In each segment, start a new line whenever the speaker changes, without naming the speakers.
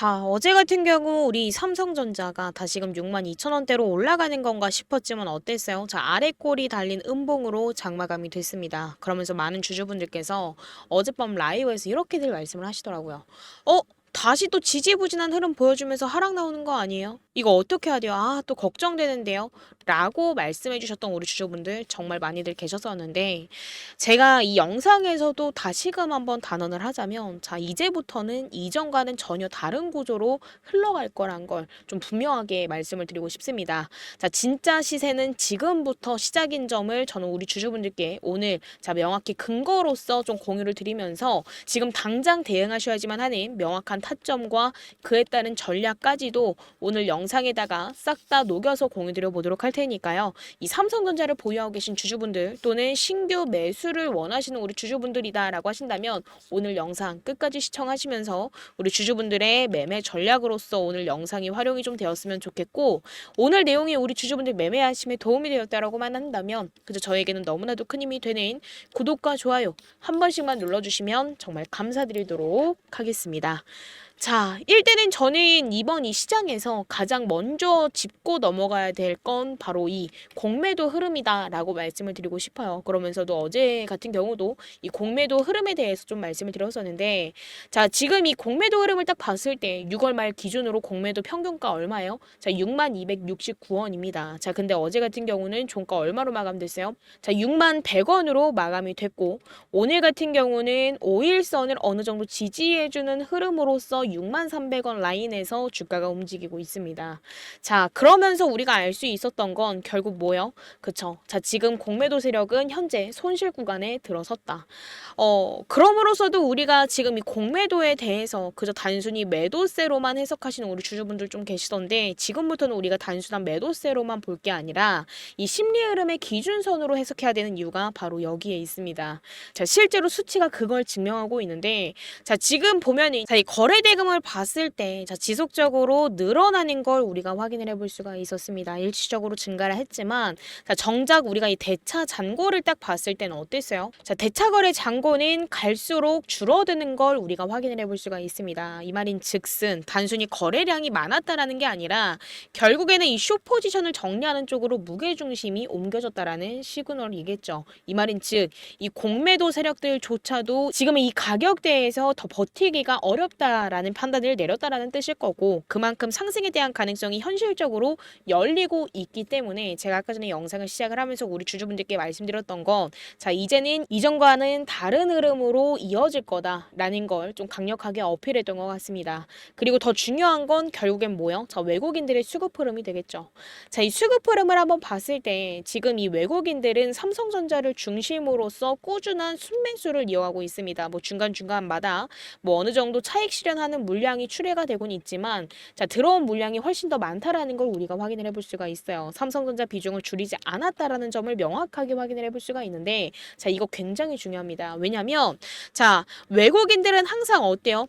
자, 어제 같은 경우 우리 삼성전자가 다시금 62,000원대로 올라가는 건가 싶었지만 어땠어요? 자, 아래 꼬리 달린 음봉으로 장마감이 됐습니다. 그러면서 많은 주주분들께서 어젯밤 라이브에서 이렇게들 말씀을 하시더라고요. 어? 다시 또 지지부진한 흐름 보여주면서 하락 나오는 거 아니에요? 이거 어떻게 해야 돼요? 아, 또 걱정되는데요? 라고 말씀해 주셨던 우리 주주분들 정말 많이들 계셨었는데 제가 이 영상에서도 다시금 한번 단언을 하자면 자, 이제부터는 이전과는 전혀 다른 구조로 흘러갈 거란 걸 좀 분명하게 말씀을 드리고 싶습니다. 자, 진짜 시세는 지금부터 시작인 점을 저는 우리 주주분들께 오늘 자, 명확히 근거로서 좀 공유를 드리면서 지금 당장 대응하셔야지만 하는 명확한 타점과 그에 따른 전략까지도 오늘 영상에다가 싹 다 녹여서 공유 드려 보도록 할 테니까요. 이 삼성전자를 보유하고 계신 주주분들 또는 신규 매수를 원하시는 우리 주주분들이다라고 하신다면 오늘 영상 끝까지 시청하시면서 우리 주주분들의 매매 전략으로서 오늘 영상이 활용이 좀 되었으면 좋겠고 오늘 내용이 우리 주주분들 매매하심에 도움이 되었다라고만 한다면 그저 저에게는 너무나도 큰 힘이 되는 구독과 좋아요 한 번씩만 눌러주시면 정말 감사드리도록 하겠습니다. 자, 일단은 저는 이번 이 시장에서 가장 먼저 짚고 넘어가야 될 건 바로 이 공매도 흐름이다라고 말씀을 드리고 싶어요. 그러면서도 어제 같은 경우도 이 공매도 흐름에 대해서 좀 말씀을 드렸었는데 자, 지금 이 공매도 흐름을 딱 봤을 때 6월 말 기준으로 공매도 평균가 얼마예요? 자, 62,269원입니다. 자, 근데 어제 같은 경우는 종가 얼마로 마감됐어요? 자, 61,100원으로 마감이 됐고 오늘 같은 경우는 5일선을 어느 정도 지지해주는 흐름으로서 63,300원 라인에서 주가가 움직이고 있습니다. 자, 그러면서 우리가 알 수 있었던 건 결국 뭐요? 그쵸. 자, 지금 공매도 세력은 현재 손실 구간에 들어섰다. 그럼으로써도 우리가 지금 이 공매도에 대해서 그저 단순히 매도세로만 해석하시는 우리 주주분들 좀 계시던데 지금부터는 우리가 단순한 매도세로만 볼 게 아니라 이 심리 흐름의 기준선으로 해석해야 되는 이유가 바로 여기에 있습니다. 자, 실제로 수치가 그걸 증명하고 있는데 자, 지금 보면은 자, 이 거래 대금을 봤을 때 자, 지속적으로 늘어나는 걸 우리가 확인을 해볼 수가 있었습니다. 일시적으로 증가를 했지만 자, 정작 우리가 이 대차 잔고를 딱 봤을 때는 어땠어요? 자, 대차 거래 잔고는 갈수록 줄어드는 걸 우리가 확인을 해볼 수가 있습니다. 이 말인 즉슨 단순히 거래량이 많았다라는 게 아니라 결국에는 이 숏 포지션을 정리하는 쪽으로 무게 중심이 옮겨졌다라는 시그널이겠죠. 이 말인 즉 이 공매도 세력들조차도 지금의 이 가격대에서 더 버티기가 어렵다라는 판단을 내렸다라는 뜻일 거고 그만큼 상승에 대한 가능성이 현실적으로 열리고 있기 때문에 제가 아까 전에 영상을 시작을 하면서 우리 주주분들께 말씀드렸던 건 자, 이제는 이전과는 다른 흐름으로 이어질 거다라는 걸 좀 강력하게 어필했던 것 같습니다. 그리고 더 중요한 건 결국엔 뭐요? 자, 외국인들의 수급 흐름이 되겠죠. 자, 이 수급 흐름을 한번 봤을 때 지금 이 외국인들은 삼성전자를 중심으로써 꾸준한 순매수를 이어가고 있습니다. 뭐 중간중간마다 뭐 어느 정도 차익 실현하는 물량이 출회가 되곤 있지만 자, 들어온 물량이 훨씬 더 많다라는 걸 우리가 확인을 해볼 수가 있어요. 삼성전자 비중을 줄이지 않았다라는 점을 명확하게 확인을 해볼 수가 있는데 자, 이거 굉장히 중요합니다. 왜냐면 자, 외국인들은 항상 어때요?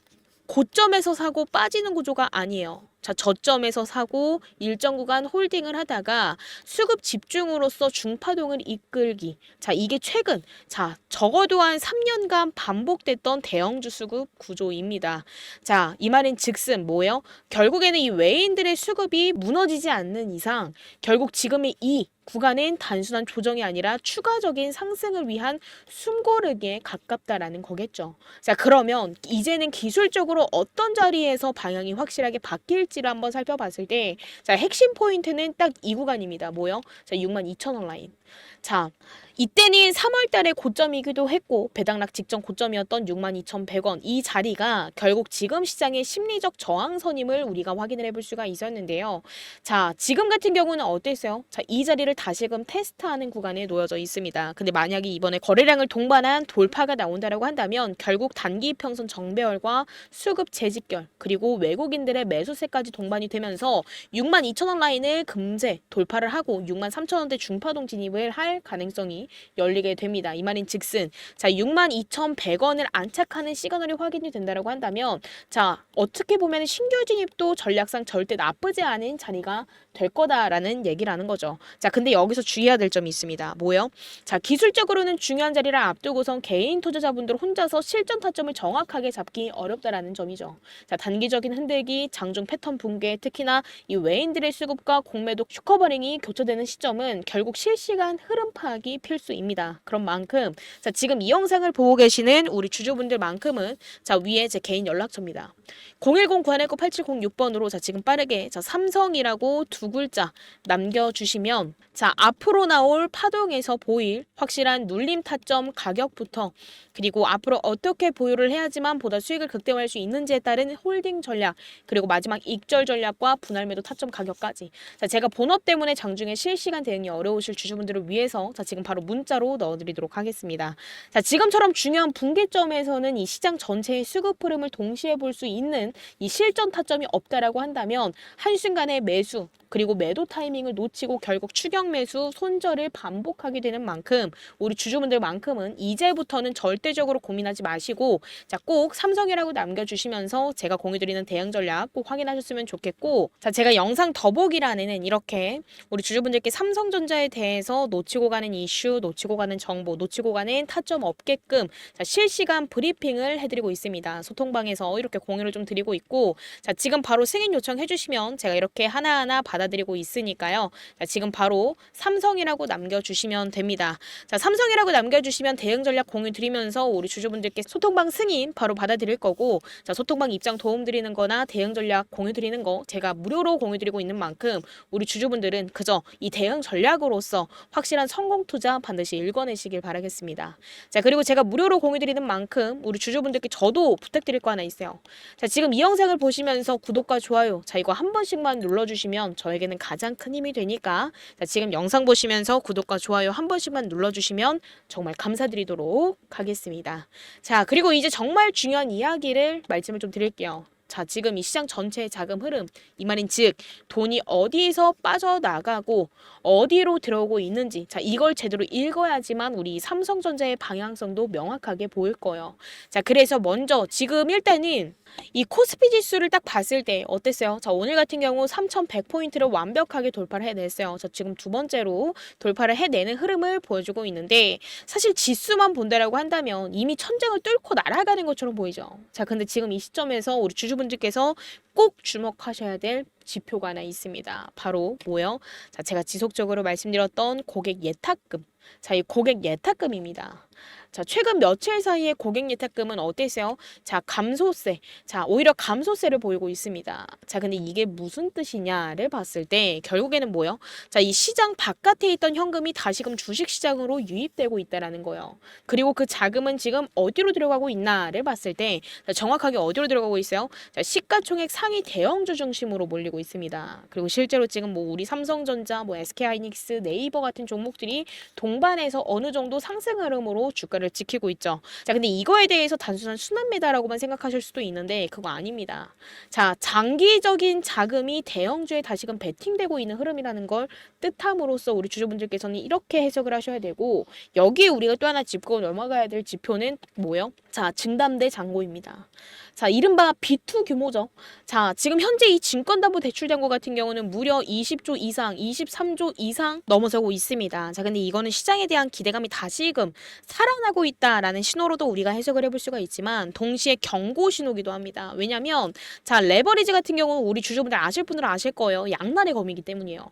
고점에서 사고 빠지는 구조가 아니에요. 자, 저점에서 사고 일정 구간 홀딩을 하다가 수급 집중으로써 중파동을 이끌기. 자, 이게 최근 자, 적어도 한 3년간 반복됐던 대형주 수급 구조입니다. 자, 이 말인 즉슨 뭐예요? 결국에는 이 외인들의 수급이 무너지지 않는 이상 결국 지금의 이 구간은 단순한 조정이 아니라 추가적인 상승을 위한 숨고르기에 가깝다라는 거겠죠. 자, 그러면 이제는 기술적으로 어떤 자리에서 방향이 확실하게 바뀔지를 한번 살펴봤을 때 자, 핵심 포인트는 딱 이 구간입니다. 뭐요? 자, 62,000원 라인. 자, 이때는 3월 달에 고점이기도 했고 배당락 직전 고점이었던 62,100원 이 자리가 결국 지금 시장의 심리적 저항선임을 우리가 확인을 해볼 수가 있었는데요. 자, 지금 같은 경우는 어땠어요? 자, 이 자리를 다시금 테스트하는 구간에 놓여져 있습니다. 근데 만약에 이번에 거래량을 동반한 돌파가 나온다라고 한다면 결국 단기 이평선 정배열과 수급 재집결 그리고 외국인들의 매수세까지 동반이 되면서 62,000원 라인을 금세 돌파를 하고 63,000원대 중파동 진입을 할 가능성이 열리게 됩니다. 이 말인 즉슨 자, 62,100원을 안착하는 시그널이 확인이 된다라고 한다면 자, 어떻게 보면 신규 진입도 전략상 절대 나쁘지 않은 자리가 될 거다라는 얘기라는 거죠. 자, 근데 여기서 주의해야 될 점이 있습니다. 뭐예요? 자, 기술적으로는 중요한 자리를 앞두고선 개인 투자자분들 혼자서 실전 타점을 정확하게 잡기 어렵다라는 점이죠. 자, 단기적인 흔들기, 장중 패턴 붕괴, 특히나 이 외인들의 수급과 공매도 슈커버링이 교차되는 시점은 결국 실시간 흐름 파악이 필수입니다. 그런 만큼 자, 지금 이 영상을 보고 계시는 우리 주주분들만큼은 자, 위에 제 개인 연락처입니다. 010-919-8706번으로 자, 지금 빠르게 자, 삼성이라고 두 글자 남겨주시면 자, 앞으로 나올 파동에서 보일 확실한 눌림 타점 가격부터 그리고 앞으로 어떻게 보유를 해야지만 보다 수익을 극대화할 수 있는지에 따른 홀딩 전략 그리고 마지막 익절 전략과 분할 매도 타점 가격까지 자, 제가 본업 때문에 장중에 실시간 대응이 어려우실 주주분들을 위해서 자, 지금 바로 문자로 넣어드리도록 하겠습니다. 자, 지금처럼 중요한 붕괴점에서는 이 시장 전체의 수급 흐름을 동시에 볼 수 있는 이 실전 타점이 없다라고 한다면 한순간의 매수 그리고 매도 타이밍을 놓치고 결국 추격 매수 손절을 반복하게 되는 만큼 우리 주주분들만큼은 이제부터는 절대적으로 고민하지 마시고 자, 꼭 삼성이라고 남겨주시면서 제가 공유드리는 대응 전략 꼭 확인하셨으면 좋겠고 자, 제가 영상 더보기란에는 이렇게 우리 주주분들께 삼성전자에 대해서 놓치고 가는 이슈, 놓치고 가는 정보, 놓치고 가는 타점 없게끔 자, 실시간 브리핑을 해드리고 있습니다. 소통방에서 이렇게 공유를 좀 드리고 있고 자, 지금 바로 승인 요청해 주시면 제가 이렇게 하나하나 받아들이고 있으니까요. 자, 지금 바로 삼성이라고 남겨주시면 됩니다. 자, 삼성이라고 남겨주시면 대응 전략 공유 드리면서 우리 주주분들께 소통방 승인 바로 받아드릴 거고 자, 소통방 입장 도움 드리는 거나 대응 전략 공유 드리는 거 제가 무료로 공유 드리고 있는 만큼 우리 주주분들은 그저 이 대응 전략으로서 확실한 성공 투자 반드시 읽어내시길 바라겠습니다. 자, 그리고 제가 무료로 공유 드리는 만큼 우리 주주분들께 저도 부탁드릴 거 하나 있어요. 자, 지금 이 영상을 보시면서 구독과 좋아요 자, 이거 한 번씩만 눌러주시면 저에게는 가장 큰 힘이 되니까 자, 지금 영상 보시면서 구독과 좋아요 한 번씩만 눌러주시면 정말 감사드리도록 하겠습니다. 자, 그리고 이제 정말 중요한 이야기를 말씀을 좀 드릴게요. 자, 지금 이 시장 전체의 자금 흐름 이 말인 즉 돈이 어디에서 빠져나가고 어디로 들어오고 있는지 자, 이걸 제대로 읽어야지만 우리 삼성전자의 방향성도 명확하게 보일 거예요. 자, 그래서 먼저 지금 일단은 이 코스피 지수를 딱 봤을 때 어땠어요? 자, 오늘 같은 경우 3100포인트를 완벽하게 돌파를 해냈어요. 자, 지금 두 번째로 돌파를 해내는 흐름을 보여주고 있는데 사실 지수만 본다라고 한다면 이미 천장을 뚫고 날아가는 것처럼 보이죠. 자, 근데 지금 이 시점에서 우리 주주분들께서 꼭 주목하셔야 될 지표가 하나 있습니다. 바로 뭐요? 자, 제가 지속적으로 말씀드렸던 고객 예탁금. 자, 이 고객 예탁금입니다. 자, 최근 며칠 사이에 고객 예탁금은 어땠어요? 자, 감소세. 자, 오히려 감소세를 보이고 있습니다. 자, 근데 이게 무슨 뜻이냐를 봤을 때 결국에는 뭐요? 자, 이 시장 바깥에 있던 현금이 다시금 주식시장으로 유입되고 있다라는 거예요. 그리고 그 자금은 지금 어디로 들어가고 있나를 봤을 때 자, 정확하게 어디로 들어가고 있어요? 자, 시가총액 상위 대형주 중심으로 몰리고 있습니다. 그리고 실제로 지금 뭐 우리 삼성전자, 뭐 SK하이닉스, 네이버 같은 종목들이 동반해서 어느 정도 상승 흐름으로 주가를 지키고 있죠. 자, 근데 이거에 대해서 단순한 순환매다라고만 생각하실 수도 있는데 그거 아닙니다. 자, 장기적인 자금이 대형주에 다시금 베팅되고 있는 흐름이라는 걸 뜻함으로써 우리 주주분들께서는 이렇게 해석을 하셔야 되고 여기에 우리가 또 하나 짚고 넘어가야 될 지표는 뭐예요? 자, 증담대 잔고입니다. 자, 이른바 B2 규모죠. 자, 지금 현재 이 증권담보대출잔고 같은 경우는 무려 20조 이상, 23조 이상 넘어서고 있습니다. 자, 근데 이거는 시장에 대한 기대감이 다시금 살아나고 있다라는 신호로도 우리가 해석을 해볼 수가 있지만 동시에 경고 신호기도 합니다. 왜냐면 자, 레버리지 같은 경우는 우리 주주분들 아실 분들은 아실 거예요. 양날의 검이기 때문이에요.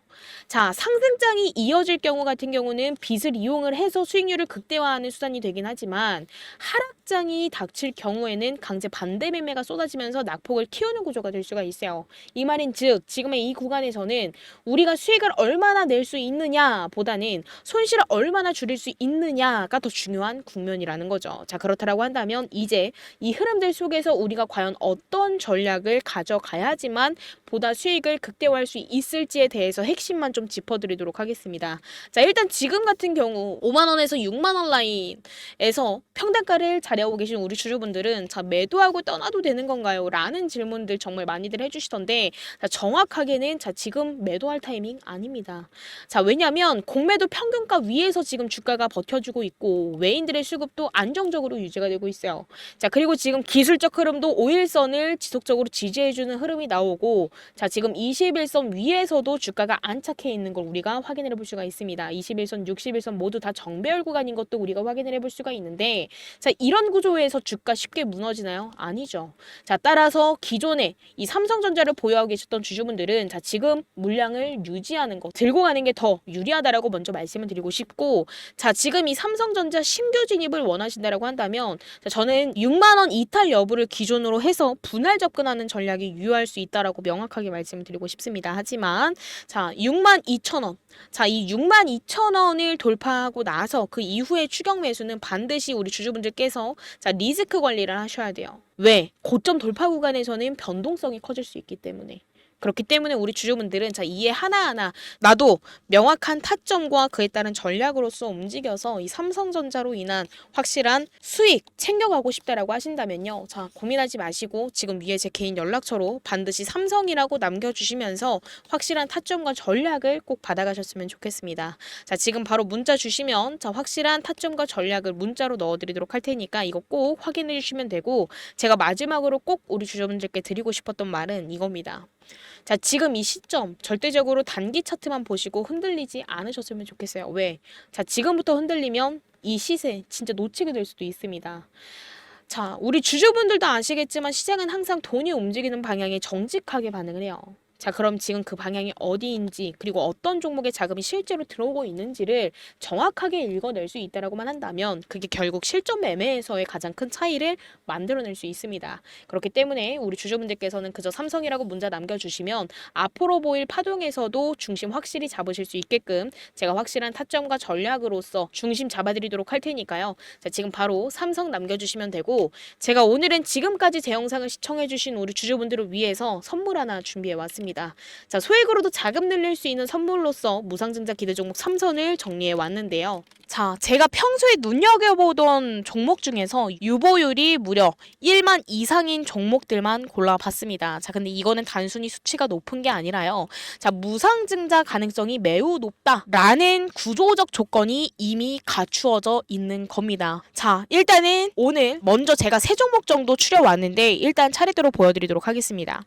자, 상승장이 이어질 경우 같은 경우는 빚을 이용을 해서 수익률을 극대화하는 수단이 되긴 하지만 하락장이 닥칠 경우에는 강제 반대 매매가 쏟아지면서 낙폭을 키우는 구조가 될 수가 있어요. 이 말인 즉 지금의 이 구간에서는 우리가 수익을 얼마나 낼 수 있느냐 보다는 손실을 얼마나 줄일 수 있느냐가 더 중요한 국면이라는 거죠. 자, 그렇다라고 한다면 이제 이 흐름들 속에서 우리가 과연 어떤 전략을 가져가야지만 보다 수익을 극대화할 수 있을지에 대해서 핵심만 좀 짚어드리도록 하겠습니다. 자, 일단 지금 같은 경우 5만원에서 6만원 라인에서 평단가를 잘해오고 계신 우리 주주분들은 자, 매도하고 떠나 떠나도 되는 건가요? 라는 질문들 정말 많이들 해주시던데, 자, 정확하게는 자, 지금 매도할 타이밍 아닙니다. 자, 왜냐면 공매도 평균가 위에서 지금 주가가 버텨주고 있고 외인들의 수급도 안정적으로 유지가 되고 있어요. 자, 그리고 지금 기술적 흐름도 5일선을 지속적으로 지지해주는 흐름이 나오고, 자, 지금 21선 위에서도 주가가 안착해 있는 걸 우리가 확인을 해볼 수가 있습니다. 21선, 61선 모두 다 정배열 구간인 것도 우리가 확인을 해볼 수가 있는데, 자, 이런 구조에서 주가 쉽게 무너지나요? 아니죠. 자, 따라서 기존에 이 삼성전자를 보유하고 계셨던 주주분들은 자, 지금 물량을 유지하는 거, 들고 가는 게 더 유리하다라고 먼저 말씀을 드리고 싶고, 자, 지금 이 삼성전자 신규 진입을 원하신다라고 한다면, 자, 저는 6만 원 이탈 여부를 기준으로 해서 분할 접근하는 전략이 유효할 수 있다라고 명확하게 말씀을 드리고 싶습니다. 하지만 자, 6만 2천 원. 자, 이 6만 2천 원을 돌파하고 나서 그 이후에 추격 매수는 반드시 우리 주주분들께서 자, 리스크 관리를 하셔야 돼요. 왜? 고점 돌파 구간에서는 변동성이 커질 수 있기 때문에. 그렇기 때문에 우리 주주분들은 자, 이해 하나하나 나도 명확한 타점과 그에 따른 전략으로서 움직여서 이 삼성전자로 인한 확실한 수익 챙겨가고 싶다라고 하신다면요. 자, 고민하지 마시고 지금 위에 제 개인 연락처로 반드시 삼성이라고 남겨주시면서 확실한 타점과 전략을 꼭 받아가셨으면 좋겠습니다. 자, 지금 바로 문자 주시면 자, 확실한 타점과 전략을 문자로 넣어드리도록 할 테니까 이거 꼭 확인해 주시면 되고, 제가 마지막으로 꼭 우리 주주분들께 드리고 싶었던 말은 이겁니다. 자, 지금 이 시점 절대적으로 단기 차트만 보시고 흔들리지 않으셨으면 좋겠어요. 왜? 자, 지금부터 흔들리면 이 시세 진짜 놓치게 될 수도 있습니다. 자, 우리 주주분들도 아시겠지만 시장은 항상 돈이 움직이는 방향에 정직하게 반응을 해요. 자, 그럼 지금 그 방향이 어디인지, 그리고 어떤 종목의 자금이 실제로 들어오고 있는지를 정확하게 읽어낼 수 있다라고만 한다면 그게 결국 실전 매매에서의 가장 큰 차이를 만들어낼 수 있습니다. 그렇기 때문에 우리 주주분들께서는 그저 삼성이라고 문자 남겨주시면 앞으로 보일 파동에서도 중심 확실히 잡으실 수 있게끔 제가 확실한 타점과 전략으로서 중심 잡아드리도록 할 테니까요. 자, 지금 바로 삼성 남겨주시면 되고, 제가 오늘은 지금까지 제 영상을 시청해주신 우리 주주분들을 위해서 선물 하나 준비해왔습니다. 자, 소액으로도 자금 늘릴 수 있는 선물로서 무상증자 기대 종목 3선을 정리해 왔는데요. 자, 제가 평소에 눈여겨보던 종목 중에서 유보율이 무려 1만 이상인 종목들만 골라봤습니다. 자, 근데 이거는 단순히 수치가 높은 게 아니라요. 자, 무상증자 가능성이 매우 높다라는 구조적 조건이 이미 갖추어져 있는 겁니다. 자, 일단은 오늘 먼저 제가 3종목 정도 추려왔는데 일단 차례대로 보여드리도록 하겠습니다.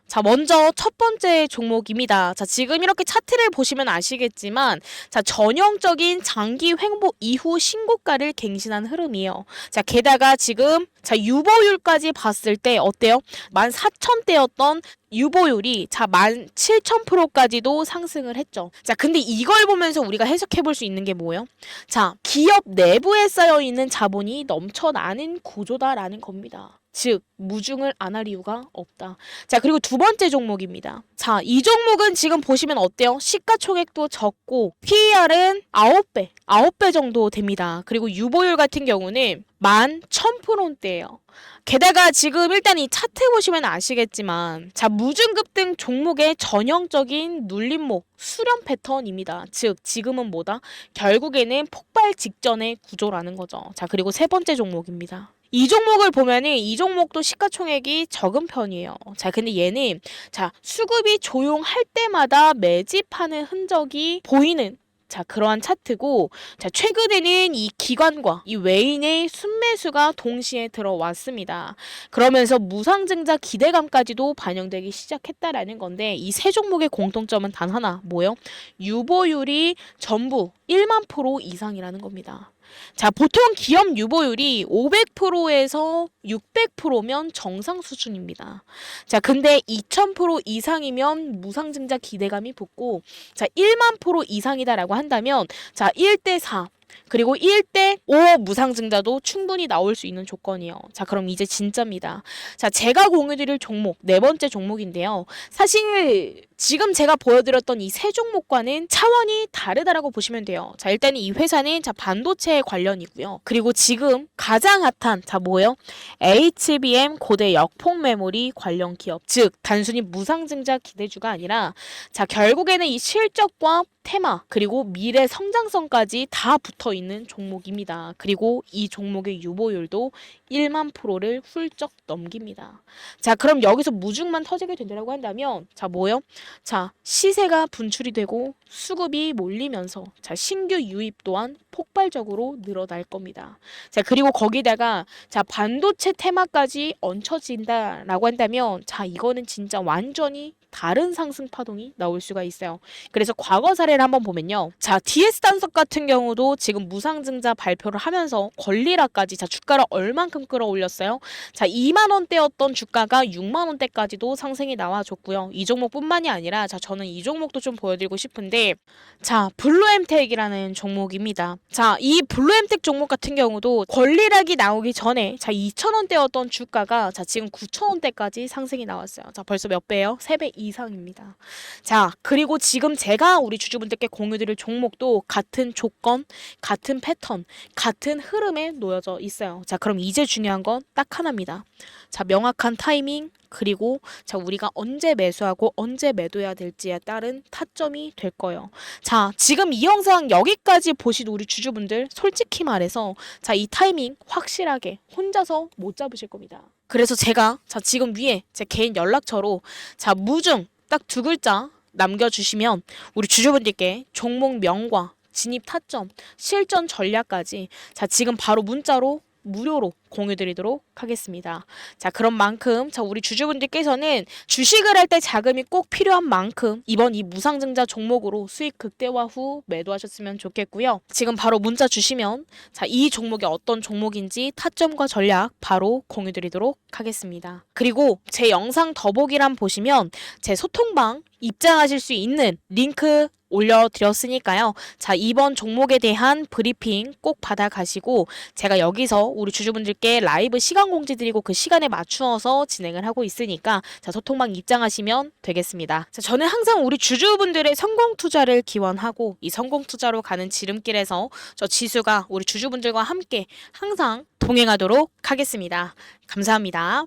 자, 먼저 첫 번째 종목입니다. 자, 지금 이렇게 차트를 보시면 아시겠지만, 자, 전형적인 장기 횡보 이후 신고가를 갱신한 흐름이에요. 자, 게다가 지금, 자, 유보율까지 봤을 때 어때요? 14,000대였던 유보율이 자 17,000%까지도 상승을 했죠. 자, 근데 이걸 보면서 우리가 해석해 볼 수 있는 게 뭐예요? 자, 기업 내부에 쌓여 있는 자본이 넘쳐나는 구조다라는 겁니다. 즉, 무중을 안 할 이유가 없다. 자, 그리고 두 번째 종목입니다. 자, 이 종목은 지금 보시면 어때요? 시가총액도 적고 PER은 9배 정도 됩니다. 그리고 유보율 같은 경우는 11,000%대예요. 게다가 지금 일단 이 차트 보시면 아시겠지만, 자, 무중급등 종목의 전형적인 눌림목 수렴 패턴입니다. 즉, 지금은 뭐다? 결국에는 폭발 직전의 구조라는 거죠. 자, 그리고 세 번째 종목입니다. 이 종목을 보면은 이 종목도 시가총액이 적은 편이에요. 자, 근데 얘는 자, 수급이 조용할 때마다 매집하는 흔적이 보이는 자, 그러한 차트고, 자, 최근에는 이 기관과 이 외인의 순매수가 동시에 들어왔습니다. 그러면서 무상증자 기대감까지도 반영되기 시작했다라는 건데, 이 세 종목의 공통점은 단 하나, 뭐예요? 유보율이 전부 1만 프로 이상이라는 겁니다. 자, 보통 기업 유보율이 500%에서 600%면 정상 수준입니다. 자, 근데 2000% 이상이면 무상증자 기대감이 붙고, 자, 1만 프로 이상이다라고 한다면, 자, 1대4. 그리고 1대5 무상증자도 충분히 나올 수 있는 조건이에요. 자, 그럼 이제 진짜입니다. 자, 제가 공유드릴 종목, 네 번째 종목인데요. 사실 지금 제가 보여드렸던 이 세 종목과는 차원이 다르다라고 보시면 돼요. 자, 일단 이 회사는 자, 반도체 관련이고요. 그리고 지금 가장 핫한 자, 뭐예요? HBM 고대 역폭 메모리 관련 기업. 즉, 단순히 무상증자 기대주가 아니라 자, 결국에는 이 실적과 테마, 그리고 미래 성장성까지 다 붙어 있는 종목입니다. 그리고 이 종목의 유보율도 1만 프로를 훌쩍 넘깁니다. 자, 그럼 여기서 무중만 터지게 된다고 한다면, 자, 뭐요? 자, 시세가 분출이 되고 수급이 몰리면서, 자, 신규 유입 또한 폭발적으로 늘어날 겁니다. 자, 그리고 거기다가, 자, 반도체 테마까지 얹혀진다라고 한다면, 자, 이거는 진짜 완전히 다른 상승 파동이 나올 수가 있어요. 그래서 과거 사례를 한번 보면요. 자, DS 단석 같은 경우도 지금 무상증자 발표를 하면서 권리라까지, 자, 주가를 얼만큼 끌어올렸어요. 자, 2만 원대였던 주가가 6만 원대까지도 상승이 나와줬고요. 이 종목뿐만이 아니라, 자, 저는 이 종목도 좀 보여드리고 싶은데, 자, 블루엠텍이라는 종목입니다. 자, 이 블루엠텍 종목 같은 경우도 권리락이 나오기 전에, 자, 2,000원대였던 주가가, 자, 지금 9,000원대까지 상승이 나왔어요. 자, 벌써 몇 배예요? 3배 이상입니다. 자, 그리고 지금 제가 우리 주주분들께 공유드릴 종목도 같은 조건, 같은 패턴, 같은 흐름에 놓여져 있어요. 자, 그럼 이제 중요한 건 딱 하나입니다. 자, 명확한 타이밍, 그리고 자, 우리가 언제 매수하고 언제 매도해야 될지에 따른 타점이 될 거예요. 자, 지금 이 영상 여기까지 보신 우리 주주분들 솔직히 말해서, 자, 이 타이밍 확실하게 혼자서 못 잡으실 겁니다. 그래서 제가, 자, 지금 위에 제 개인 연락처로, 자, 무중 딱 2글자 남겨주시면 우리 주주분들께 종목명과 진입 타점, 실전 전략까지, 자, 지금 바로 문자로 무료로 공유드리도록 하겠습니다. 자, 그런 만큼, 자, 우리 주주분들께서는 주식을 할 때 자금이 꼭 필요한 만큼 이번 이 무상증자 종목으로 수익 극대화 후 매도하셨으면 좋겠고요. 지금 바로 문자 주시면, 자, 이 종목이 어떤 종목인지 타점과 전략 바로 공유드리도록 하겠습니다. 그리고 제 영상 더보기란 보시면 제 소통방 입장하실 수 있는 링크 올려드렸으니까요. 자, 이번 종목에 대한 브리핑 꼭 받아가시고, 제가 여기서 우리 주주분들께 라이브 시간 공지 드리고 그 시간에 맞추어서 진행을 하고 있으니까, 자, 소통방 입장하시면 되겠습니다. 자, 저는 항상 우리 주주분들의 성공 투자를 기원하고, 이 성공 투자로 가는 지름길에서 저 지수가 우리 주주분들과 함께 항상 동행하도록 하겠습니다. 감사합니다.